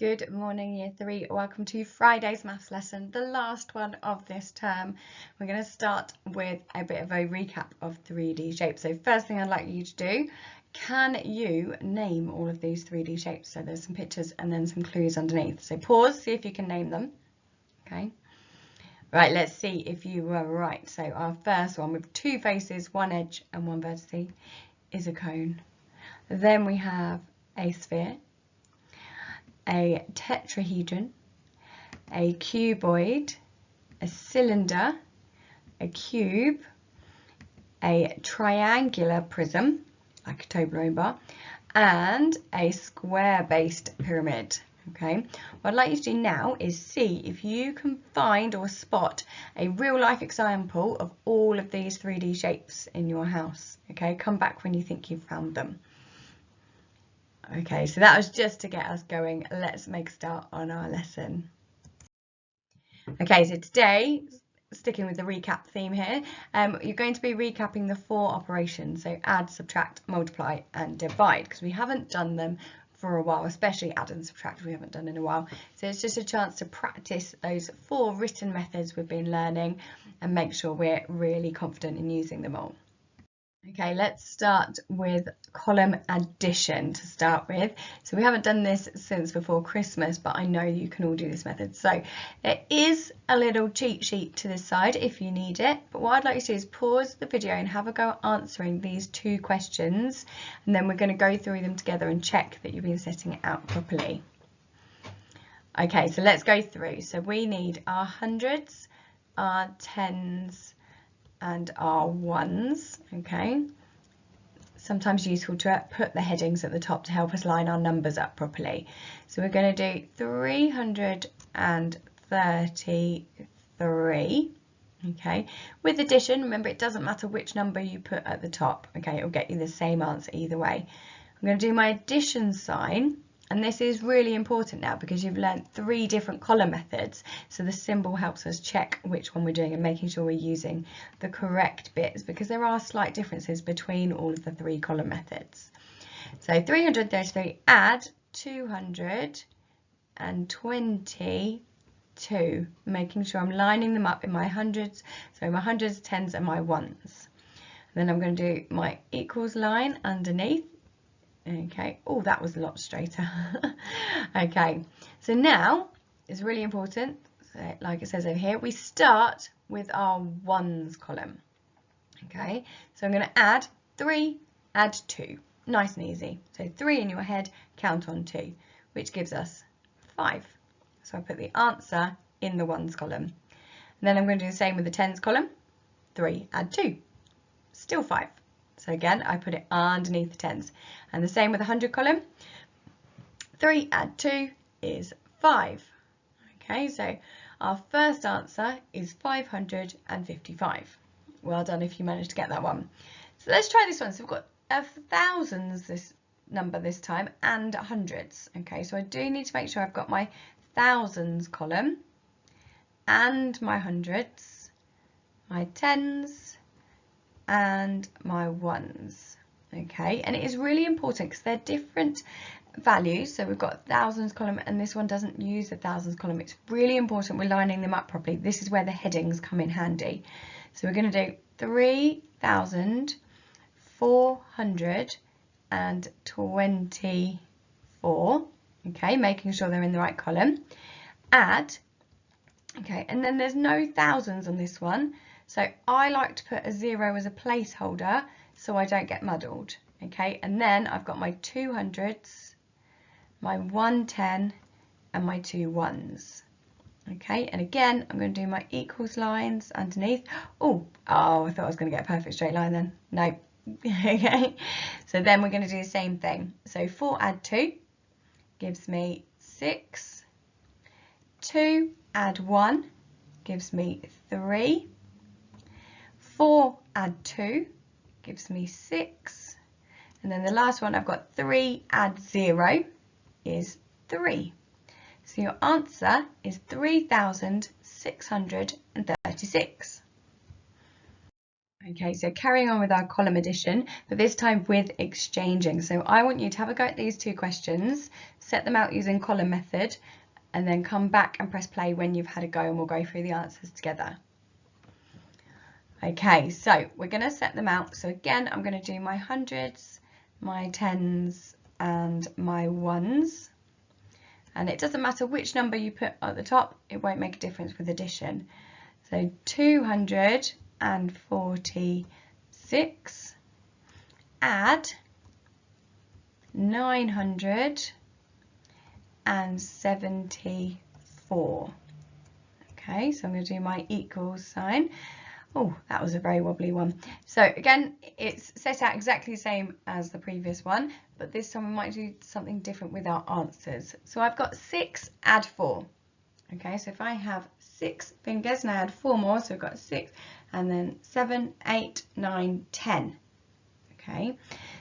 Good morning, Year 3. Welcome to Friday's maths lesson, the last one of this term. We're going to start with a bit of a recap of 3D shapes. So first thing I'd like you to do, can you name all of these 3D shapes? So there's some pictures and then some clues underneath. So pause, see if you can name them. Okay. Right, let's see if you were right. So our first one with two faces, one edge and one vertice is a cone. Then we have a sphere, a tetrahedron, a cuboid, a cylinder, a cube, a triangular prism, like a Toblerone bar, and a square-based pyramid. Okay, what I'd like you to do now is see if you can find or spot a real-life example of all of these 3D shapes in your house. Okay, come back when you think you've found them. Okay, so that was just to get us going. Let's make a start on our lesson. Okay, so today, sticking with the recap theme here, you're going to be recapping the 4 operations. So add, subtract, multiply and divide, because we haven't done them for a while, especially add and subtract we haven't done in a while. So it's just a chance to practice those 4 written methods we've been learning and make sure we're really confident in using them all. Okay, let's start with column addition to start with. So we haven't done this since before Christmas, but I know you can all do this method. So there is a little cheat sheet to this side if you need it. But what I'd like you to do is pause the video and have a go at answering these 2 questions. And then we're going to go through them together and check that you've been setting it out properly. Okay, so let's go through. So we need our hundreds, our tens, and our ones. Okay, sometimes useful to put the headings at the top to help us line our numbers up properly. So we're going to do 333. Okay, with addition, remember it doesn't matter which number you put at the top. Okay, it'll get you the same answer either way. I'm going to do my addition sign. And this is really important now because you've learned 3 different column methods. So the symbol helps us check which one we're doing and making sure we're using the correct bits, because there are slight differences between all of the 3 column methods. So 333 add 222, making sure I'm lining them up in my hundreds. So my hundreds, tens and my ones. And then I'm going to do my equals line underneath. Okay, oh, that was a lot straighter. Okay, so now it's really important, so like it says over here, we start with our ones column. Okay, so I'm going to add 3, add 2, nice and easy. So 3 in your head, count on 2, which gives us 5. So I put the answer in the ones column. And then I'm going to do the same with the tens column. 3, add 2, still 5. So again, I put it underneath the tens. And the same with the 100 column. 3 add 2 is 5. Okay, so our first answer is 555. Well done if you managed to get that one. So let's try this one. So we've got thousands, this number this time, and hundreds. Okay, so I do need to make sure I've got my thousands column and my hundreds, my tens, and my ones. Okay, and it is really important because they're different values. So we've got thousands column and this one doesn't use the thousands column. It's really important we're lining them up properly. This is where the headings come in handy. So we're going to do 3,424. Okay, making sure they're in the right column. Add. Okay, and then there's no thousands on this one. So I like to put a 0 as a placeholder so I don't get muddled. Okay, and then I've got my 200s, my 110 and my 2 ones. Okay, and again I'm going to do my equals lines underneath. Oh, I thought I was going to get a perfect straight line then. No. Okay, so then we're going to do the same thing. So 4 add 2 gives me 6. 2 add 1 gives me 3. 4 add 2 gives me 6. And then the last one, I've got 3 add 0 is 3. So your answer is 3,636. Okay, so carrying on with our column addition, but this time with exchanging. So I want you to have a go at these two questions, set them out using column method, and then come back and press play when you've had a go, and we'll go through the answers together. Okay, so we're going to set them out. So again, I'm going to do my hundreds, my tens, and my ones. And it doesn't matter which number you put at the top, it won't make a difference with addition. So 246, add 974. Okay, so I'm going to do my equals sign. Oh, that was a very wobbly one. So again, it's set out exactly the same as the previous one, but this time we might do something different with our answers. So I've got 6, add 4. Okay, so if I have 6 fingers and I add 4 more, so I've got 6, and then 7, 8, 9, 10. Okay,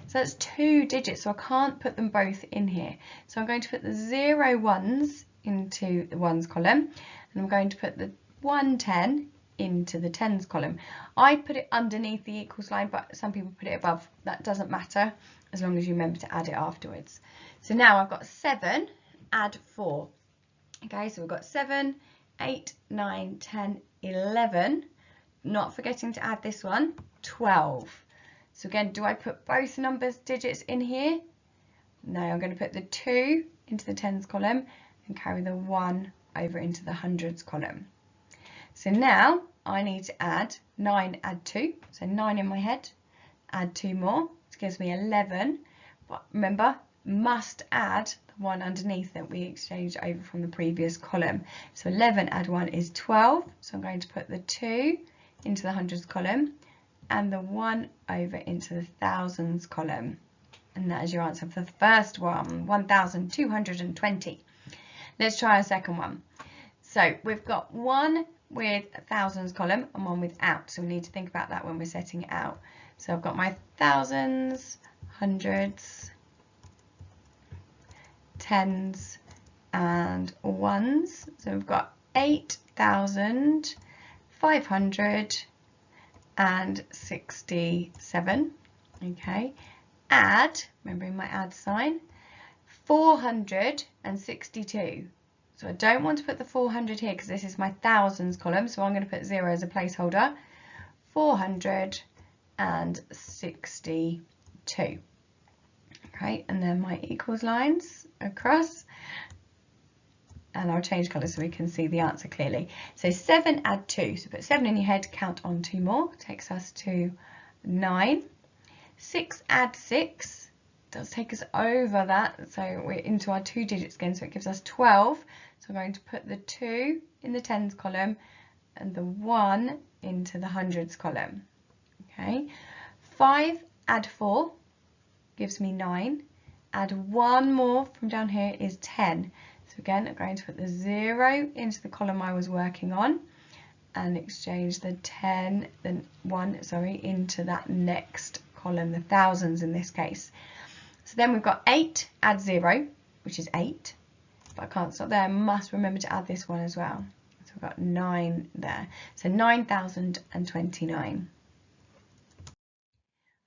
so that's 2 digits, so I can't put them both in here. So I'm going to put the 0 ones into the ones column, and I'm going to put the 110 into the tens column. I put it underneath the equals line, but some people put it above. That doesn't matter as long as you remember to add it afterwards. So now I've got 7, add 4. Okay, so we've got 7, 8, 9, 10, 11. Not forgetting to add this one, 12. So again, do I put both numbers digits in here? No, I'm going to put the 2 into the tens column and carry the 1 over into the hundreds column. So now I need to add 9, add 2, so 9 in my head, add 2 more, which gives me 11, but remember, must add the 1 underneath that we exchanged over from the previous column. So 11 add 1 is 12, so I'm going to put the 2 into the hundreds column and the 1 over into the thousands column. And that is your answer for the first one, 1,220. Let's try a second one. So we've got one with a thousands column and one without, so we need to think about that when we're setting it out. So I've got my thousands, hundreds, tens and ones. So we've got 8,567. Okay, add, remembering my add sign, 462. So I don't want to put the 400 here because this is my thousands column, so I'm going to put 0 as a placeholder. 462. Okay, and then my equals lines across, and I'll change colour so we can see the answer clearly. So 7 add 2, so put 7 in your head, count on 2 more, takes us to 9. 6 add 6. Does take us over that, so we're into our 2 digits again, so it gives us 12. So I'm going to put the 2 in the tens column and the 1 into the hundreds column. Okay, 5 add 4 gives me 9. Add 1 more from down here is 10. So again, I'm going to put the 0 into the column I was working on and exchange the 10, the 1, sorry, into that next column, the thousands in this case. So then we've got 8, add 0, which is 8, but I can't stop there, I must remember to add this one as well. So we've got 9 there, so 9,029.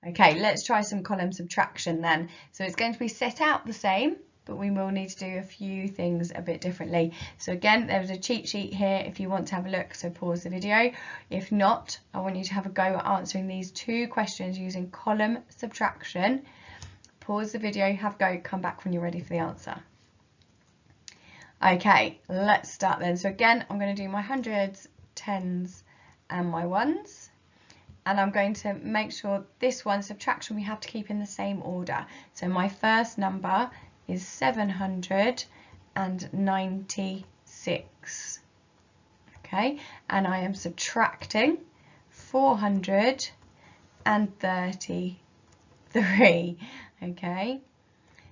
Okay, let's try some column subtraction then. So it's going to be set out the same, but we will need to do a few things a bit differently. So again, there's a cheat sheet here if you want to have a look, so pause the video. If not, I want you to have a go at answering these 2 questions using column subtraction. Pause the video, have a go, come back when you're ready for the answer. Okay, let's start then. So again, I'm going to do my hundreds, tens and my ones. And I'm going to make sure this one, subtraction, we have to keep in the same order. So my first number is 796. Okay, and I am subtracting 433. Okay,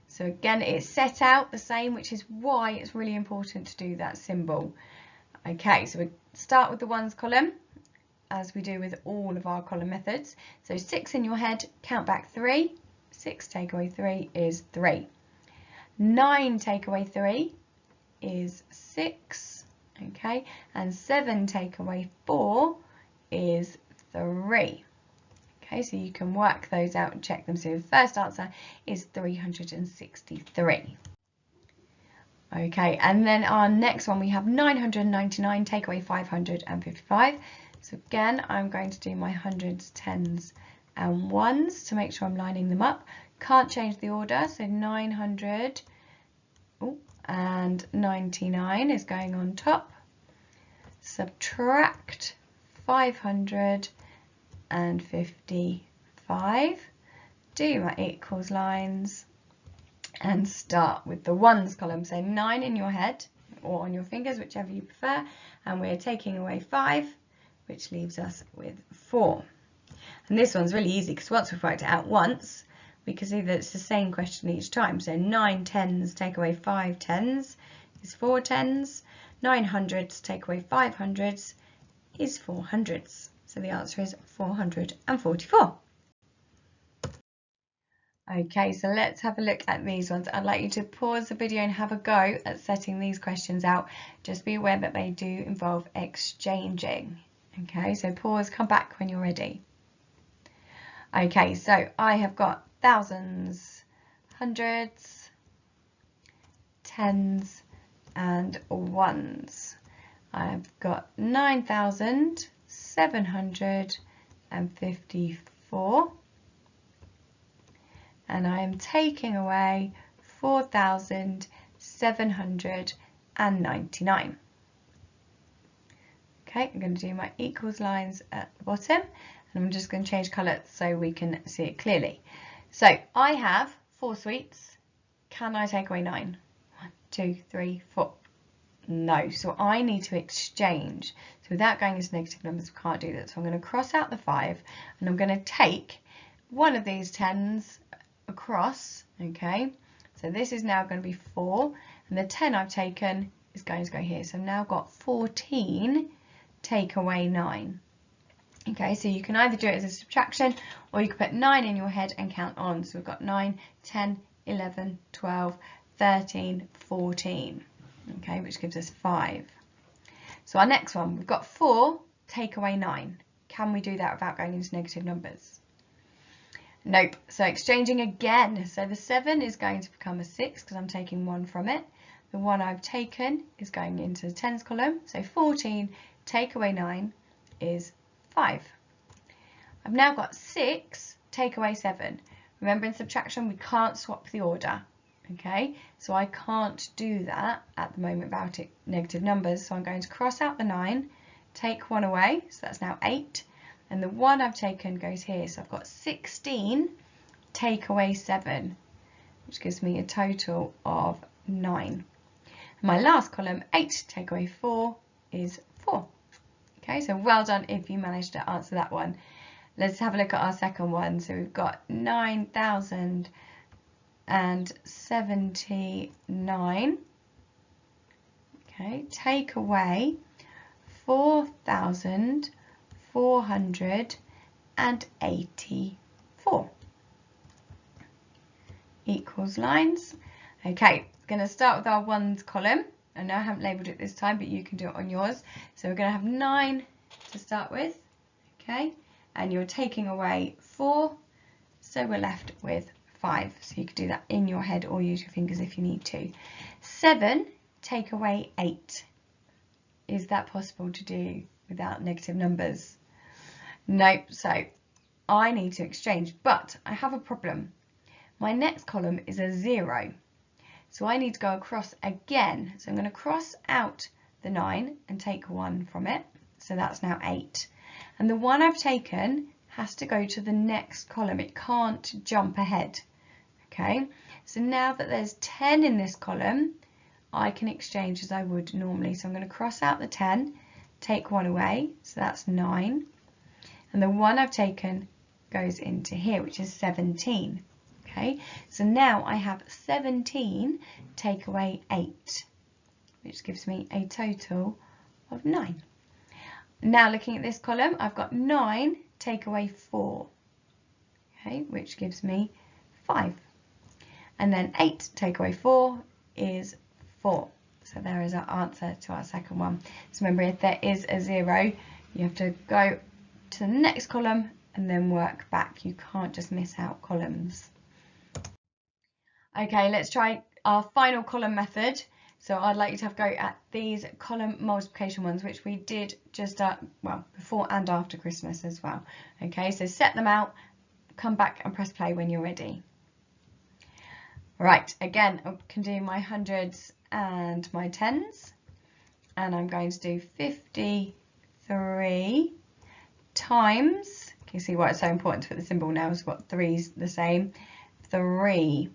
so again, it's set out the same, which is why it's really important to do that symbol. Okay, so we start with the ones column, as we do with all of our column methods. So 6 in your head, count back 3. 6 take away 3 is 3. 9 take away 3 is 6. Okay, and 7 take away 4 is 3. Okay, so you can work those out and check them. So the first answer is 363. Okay, and then our next one, we have 999, take away 555. So again, I'm going to do my hundreds, tens, and ones to make sure I'm lining them up. Can't change the order, so 900 and 99 is going on top. Subtract 555. Do my equals lines. And start with the ones column. So 9 in your head or on your fingers, whichever you prefer. And we're taking away 5, which leaves us with 4. And this one's really easy because once we've worked it out once, we can see that it's the same question each time. So 9 tens take away 5 tens is 4 tens. 9 hundreds take away 5 hundreds is 4 hundreds. So the answer is 444. Okay, so let's have a look at these ones. I'd like you to pause the video and have a go at setting these questions out. Just be aware that they do involve exchanging. Okay, so pause, come back when you're ready. Okay, so I have got thousands, hundreds, tens, and ones. I've got 9,754. And I am taking away 4,799. Okay, I'm going to do my equals lines at the bottom, and I'm just going to change colour so we can see it clearly. So I have 4 sweets. Can I take away 9? 1, 2, 3, 4. No, so I need to exchange. So without going into negative numbers, we can't do that. So I'm going to cross out the 5, and I'm going to take one of these tens across. Okay, so this is now going to be 4, and the 10 I've taken is going to go here. So I've now got 14 take away 9. Okay, so you can either do it as a subtraction or you can put 9 in your head and count on. So we've got 9, 10, 11, 12, 13, 14. Okay, which gives us 5. So our next one, we've got 4 take away 9. Can we do that without going into negative numbers? Nope. So exchanging again. So the 7 is going to become a 6 because I'm taking 1 from it. The 1 I've taken is going into the tens column. So 14 take away 9 is 5. I've now got 6 take away 7. Remember, in subtraction we can't swap the order. Okay, so I can't do that at the moment without it negative numbers. So I'm going to cross out the 9, take 1 away. So that's now 8. And the 1 I've taken goes here, so I've got 16 take away 7, which gives me a total of 9. And my last column, 8 take away 4, is 4. Okay, so well done if you managed to answer that one. Let's have a look at our second one. So we've got 9,079. Okay, take away 4,484 equals lines. Okay, going to start with our ones column. I know I haven't labelled it this time, but you can do it on yours. So we're going to have 9 to start with, okay, and you're taking away 4, so we're left with 5. So you could do that in your head or use your fingers if you need to. 7 take away 8. Is that possible to do without negative numbers? Nope, so I need to exchange, but I have a problem. My next column is a 0, so I need to go across again. So I'm going to cross out the 9 and take 1 from it, so that's now 8. And the 1 I've taken has to go to the next column. It can't jump ahead. Okay, so now that there's 10 in this column, I can exchange as I would normally. So I'm going to cross out the 10, take 1 away, so that's 9. And the 1 I've taken goes into here, which is 17. Okay, so now I have 17 take away 8, which gives me a total of 9. Now looking at this column, I've got 9 take away 4, okay, which gives me 5. And then 8 take away 4 is 4. So there is our answer to our second one. So remember, if there is a 0, you have to go to the next column and then work back. You can't just miss out columns. Okay, let's try our final column method. So I'd like you to have a go at these column multiplication ones, which we did just well, before and after Christmas as well. Okay, so set them out, come back and press play when you're ready. Right, again, I can do my hundreds and my tens, and I'm going to do 53 times, can you see why it's so important to put the symbol now? It's got threes the same, 3.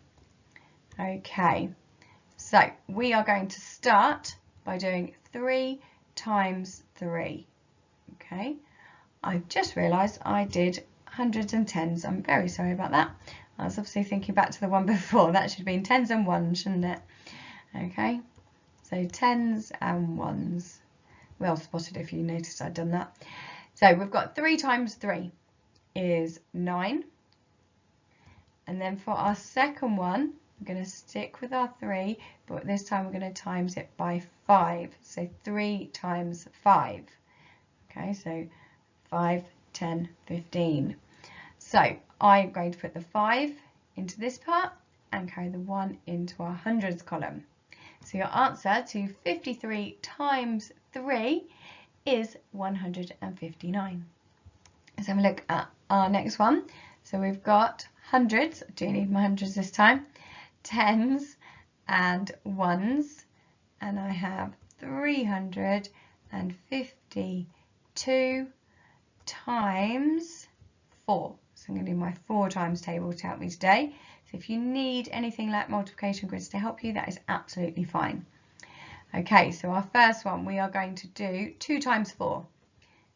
Okay, so we are going to start by doing 3 times 3. Okay, I've just realised I did hundreds and tens. I'm very sorry about that. I was obviously thinking back to the one before. That should have been tens and ones, shouldn't it? Okay, so tens and ones. Well spotted if you noticed I'd done that. So we've got 3 times 3 is 9. And then for our second one, we're going to stick with our 3, but this time we're going to times it by 5. So 3 times 5. Okay, so 5, 10, 15. So I'm going to put the 5 into this part and carry the 1 into our hundreds column. So your answer to 53 times 3 is 159. Let's have a look at our next one. So we've got hundreds, I do need my hundreds this time, tens and ones, and I have 352 times 4. So I'm going to do my 4 times table to help me today. So if you need anything like multiplication grids to help you, that is absolutely fine. Okay, so our first one, we are going to do 2 times 4,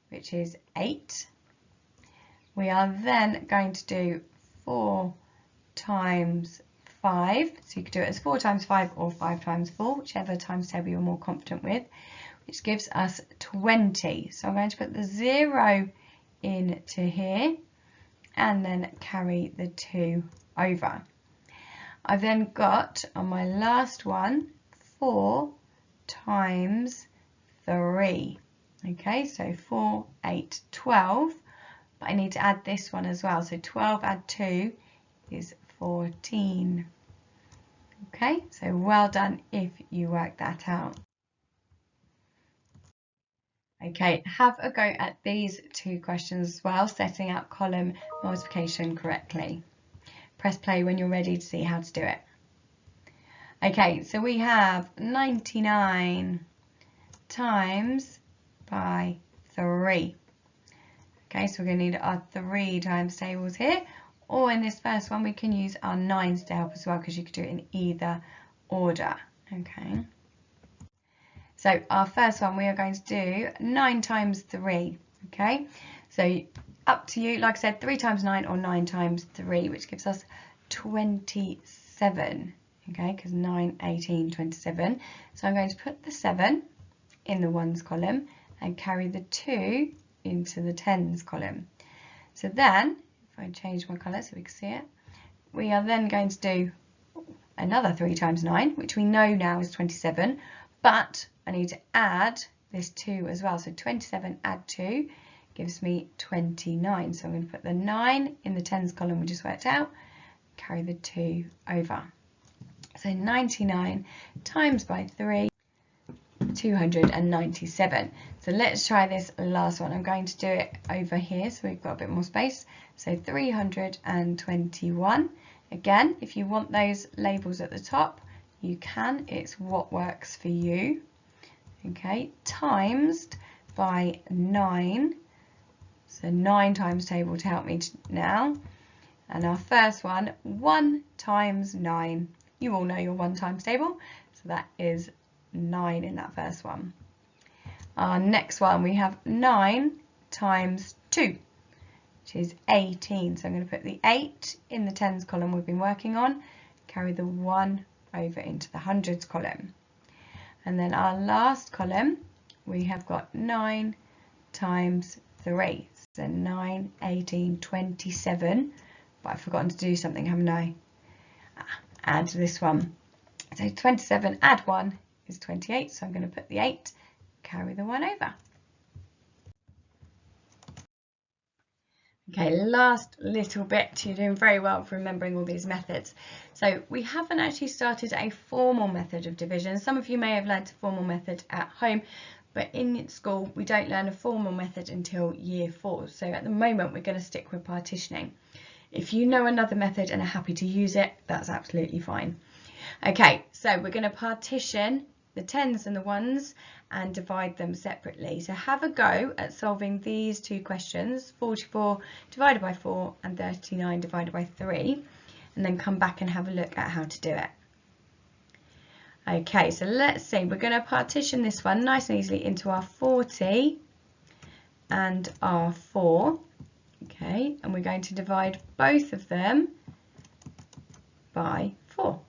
which is 8. We are then going to do 4 times 5. So you could do it as 4 times 5 or 5 times 4, whichever times table you're more confident with, which gives us 20. So I'm going to put the 0 into here and then carry the 2 over. I've then got on my last one 4 times 3. Okay, so 4, 8, 12, but I need to add this one as well. So 12 add 2 is 14. Okay, so well done if you work that out. Okay, have a go at these 2 questions as well, setting out column multiplication correctly. Press play when you're ready to see how to do it. Okay, so we have 99 times by 3. Okay, so we're going to need our 3 times tables here, or in this first one we can use our 9s to help as well, because you could do it in either order. Okay, so our first one we are going to do 9 times 3. Okay, so up to you, like I said, 3 times 9 or 9 times 3, which gives us 27. Okay, because 9, 18, 27. So I'm going to put the 7 in the ones column and carry the 2 into the tens column. So then, if I change my colour so we can see it, we are then going to do another 3 times 9, which we know now is 27, but I need to add this 2 as well. So 27 add 2 gives me 29. So I'm going to put the 9 in the tens column we just worked out, carry the 2 over. So 99 times by 3, 297. So let's try this last one. I'm going to do it over here so we've got a bit more space. So 321. Again, if you want those labels at the top, you can. It's what works for you. Okay, times by 9. So 9 times table to help me now. And our first one, 1 times 9. You all know your 1 times table, so that is 9 in that first one. Our next one, we have 9 times 2, which is 18. So I'm going to put the 8 in the tens column we've been working on, carry the 1 over into the hundreds column. And then our last column, we have got 9 times 3. So 9, 18, 27. But I've forgotten to do something, haven't I? Add this one. So 27 add 1 is 28. So I'm going to put the 8, carry the 1 over. Okay, last little bit. You're doing very well for remembering all these methods. So we haven't actually started a formal method of division. Some of you may have learned a formal method at home, but in school we don't learn a formal method until year 4. So at the moment we're going to stick with partitioning. If you know another method and are happy to use it, that's absolutely fine. Okay, so we're going to partition the 10s and the 1s and divide them separately. So have a go at solving these two questions, 44 divided by 4 and 39 divided by 3, and then come back and have a look at how to do it. Okay, so let's see, we're going to partition this one nice and easily into our 40 and our 4. Okay, and we're going to divide both of them by 4.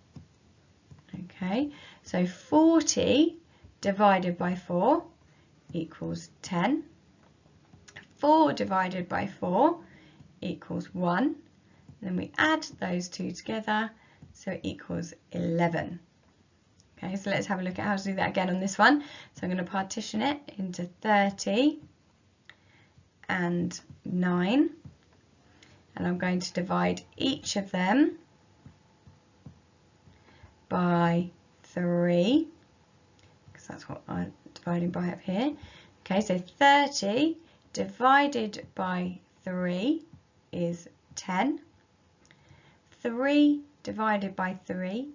Okay, so 40 divided by 4 equals 10. 4 divided by 4 equals 1. Then we add those two together, so it equals 11. Okay, so let's have a look at how to do that again on this one. So I'm going to partition it into 30 and 9. And I'm going to divide each of them by 3, because that's what I'm dividing by up here. Okay, so 30 divided by 3 is 10. 9 divided by 3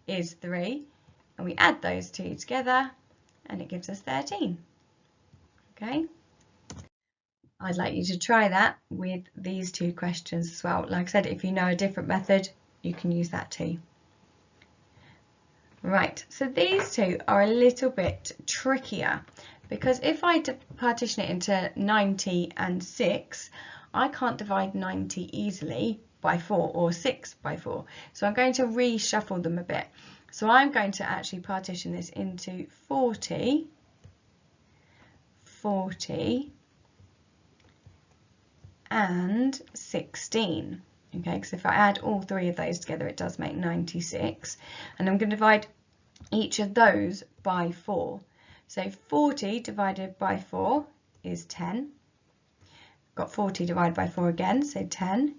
is 3. And we add those two together and it gives us 13. Okay. I'd like you to try that with these two questions as well. Like I said, if you know a different method, you can use that too. Right, so these two are a little bit trickier because if I partition it into 90 and 6, I can't divide 90 easily by 4 or 6 by 4. So I'm going to reshuffle them a bit. So I'm going to actually partition this into 40, 40, and 16. Okay, because if I add all three of those together, it does make 96. And I'm going to divide each of those by 4. So 40 divided by 4 is 10. Got 40 divided by 4 again, so 10.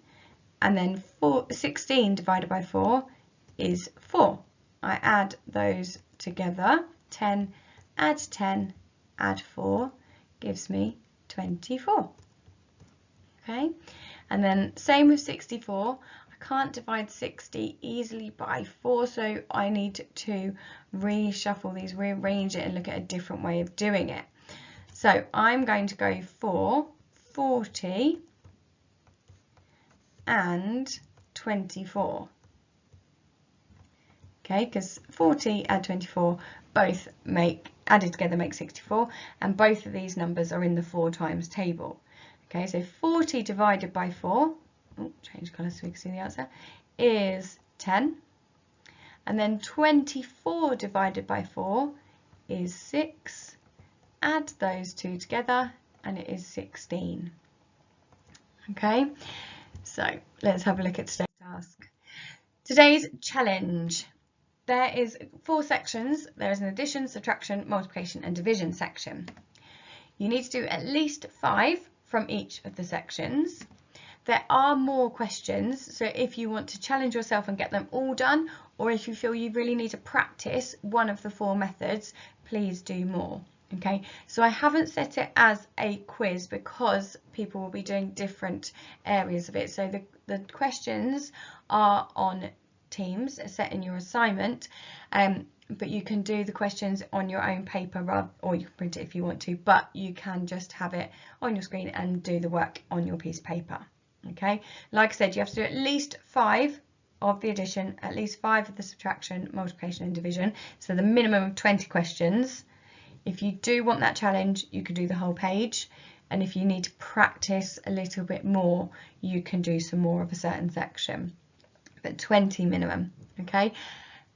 And then 16 divided by 4 is 4. I add those together. 10, add 10, add 4 gives me 24. Okay, and then same with 64. I can't divide 60 easily by 4, so I need to reshuffle these, rearrange it and look at a different way of doing it. So I'm going to go for 40 and 24. Okay, because 40 and 24 both added together make 64, and both of these numbers are in the 4 times table. Okay, so 40 divided by 4, change colour so we can see the answer, is 10. And then 24 divided by 4 is 6. Add those two together and it is 16. Okay, so let's have a look at today's task. Today's challenge. There is 4 sections. There is an addition, subtraction, multiplication and division section. You need to do at least 5 from each of the sections. There are more questions, so if you want to challenge yourself and get them all done, or if you feel you really need to practice one of the 4 methods, please do more. Okay, so I haven't set it as a quiz because people will be doing different areas of it. So the questions are on teams set in your assignment, but you can do the questions on your own paper, or you can print it if you want to, but you can just have it on your screen and do the work on your piece of paper. Okay, like I said, you have to do at least 5 of the addition, at least 5 of the subtraction, multiplication and division, so the minimum of 20 questions. If you do want that challenge, you can do the whole page, and if you need to practice a little bit more, you can do some more of a certain section, but 20 minimum. Okay,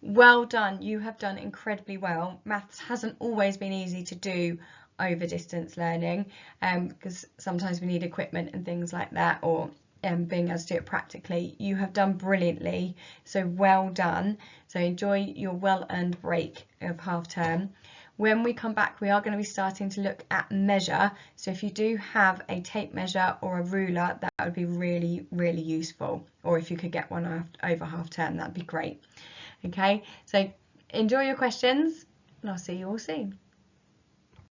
well done, you have done incredibly well. Maths hasn't always been easy to do over distance learning, because sometimes we need equipment and things like that, or being able to do it practically. You have done brilliantly, so well done. So enjoy your well-earned break of half term. When we come back, we are going to be starting to look at measure. So if you do have a tape measure or a ruler, that would be really, really useful. Or if you could get one over half term, that'd be great. Okay, so enjoy your questions and I'll see you all soon.